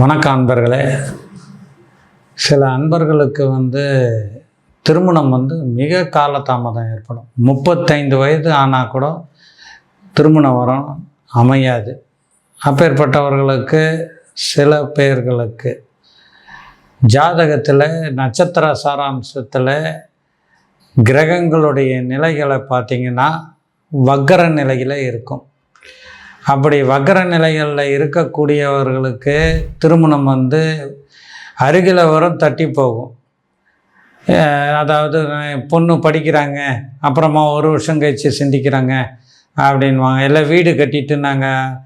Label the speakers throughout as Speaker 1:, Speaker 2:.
Speaker 1: வணக்கம் அன்பர்களே. சில அன்பர்களுக்கு திருமணம் மிக காலதாமதம் ஏற்படும். 35 வயது ஆனால் கூட திருமண வரம் அமையாது. அப்பேற்பட்டவர்களுக்கு சில பேர்களுக்கு ஜாதகத்தில் நட்சத்திர சாராம்சத்தில் கிரகங்களுடைய நிலைகளை பார்த்திங்கன்னா வக்கர நிலையில் இருக்கும். அப்படி வக்கர நிலைகளில் இருக்கக்கூடியவர்களுக்கு திருமணம் அருகில் வரும் தட்டி போகும். அதாவது பொண்ணு படிக்கிறாங்க, அப்புறமா ஒரு வருஷம் கழித்து சிந்திக்கிறாங்க அப்படின்வாங்க. இல்லை வீடு கட்டிட்டு நாங்கள்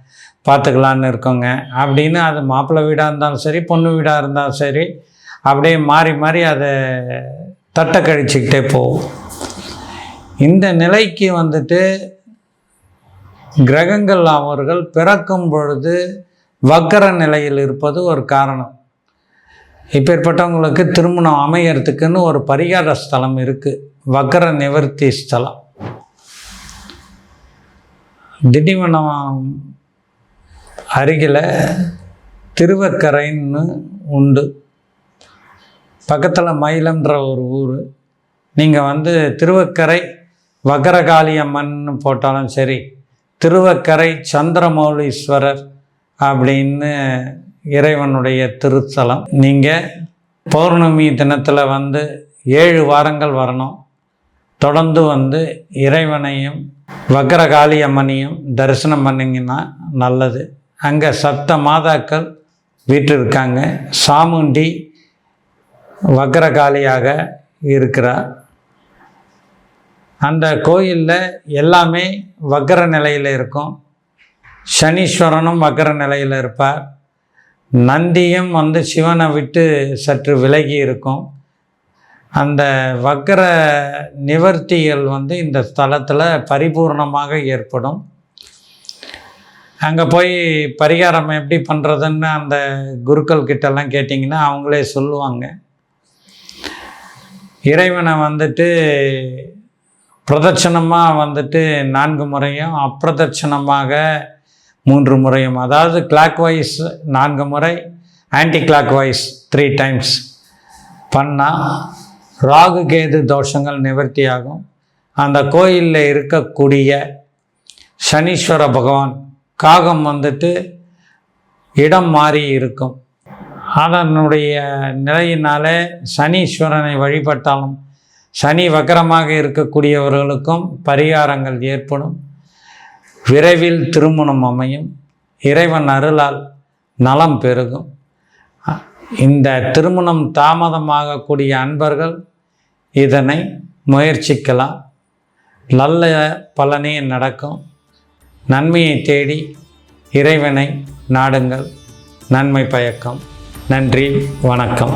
Speaker 1: பார்த்துக்கலான்னு இருக்கோங்க அப்படின்னு. அது மாப்பிள்ளை வீடாக இருந்தாலும் சரி, பொண்ணு வீடாக இருந்தாலும் சரி, அப்படியே மாறி மாறி அதை தட்டை கழிச்சிக்கிட்டே போகும். இந்த நிலைக்கு கிரகங்கள் அவர்கள் பிறக்கும் பொழுது வக்கர நிலையில் இருப்பது ஒரு காரணம். இப்பேற்பட்டவங்களுக்கு திருமணம் அமையறதுக்குன்னு ஒரு பரிகார ஸ்தலம் இருக்குது, வக்கர நிவர்த்தி ஸ்தலம். திண்டிவனம் அருகில் திருவக்கரைன்னு உண்டு. பக்கத்தில் மயிலம்ன்ற ஒரு ஊர். நீங்கள் திருவக்கரை வக்கரகாளி அம்மன்னு போட்டாலும் சரி, திருவக்கரை சந்திரமௌலீஸ்வரர் அப்படின்னு இறைவனுடைய திருத்தலம். நீங்கள் பௌர்ணமி தினத்தில் 7 வாரங்கள் வரணும். தொடர்ந்து இறைவனையும் வக்கரகாளி அம்மனையும் தரிசனம் பண்ணிங்கன்னா நல்லது. அங்கே சப்த மாதாக்கள் வீற்றிருக்காங்க. சாமுண்டி வக்கரகாளியாக இருக்கிறார். அந்த கோயிலில் எல்லாமே வக்கர நிலையில் இருக்கும். சனீஸ்வரனும் வக்கர நிலையில் இருப்பார். நந்தியும் சிவனை விட்டு சற்று விலகி இருக்கும். அந்த வக்கர நிவர்த்திகள் இந்த ஸ்தலத்தில் பரிபூர்ணமாக ஏற்படும். அங்கே போய் பரிகாரம் எப்படி பண்ணுறதுன்னு அந்த குருக்கள் கிட்டெல்லாம் கேட்டிங்கன்னா அவங்களே சொல்லுவாங்க. இறைவனை பிரதட்சணமாக 4 முறையும், அப்பிரதட்சணமாக 3 முறையும், அதாவது கிளாக் வைஸ் 4 முறை, ஆன்டி கிளாக் வைஸ் 3 டைம்ஸ் பண்ணால் ராகு கேது தோஷங்கள் நிவர்த்தியாகும். அந்த கோயிலில் இருக்கக்கூடிய சனீஸ்வர பகவான் காகம் இடம் மாறி இருக்கும். அதனுடைய நிலையினாலே சனீஸ்வரனை வழிபட்டாலும் சனி வக்கரமாக இருக்கக்கூடியவர்களுக்கும் பரிகாரங்கள் ஏற்படும். விரைவில் திருமணம் அமையும். இறைவன் அருளால் நலம் பெருகும். இந்த திருமணம் தாமதமாகக்கூடிய அன்பர்கள் இதனை முயற்சிக்கலாம். நல்ல பலனே நடக்கும். நன்மையை தேடி இறைவனை நாடுங்கள். நன்மை பயக்கும். நன்றி, வணக்கம்.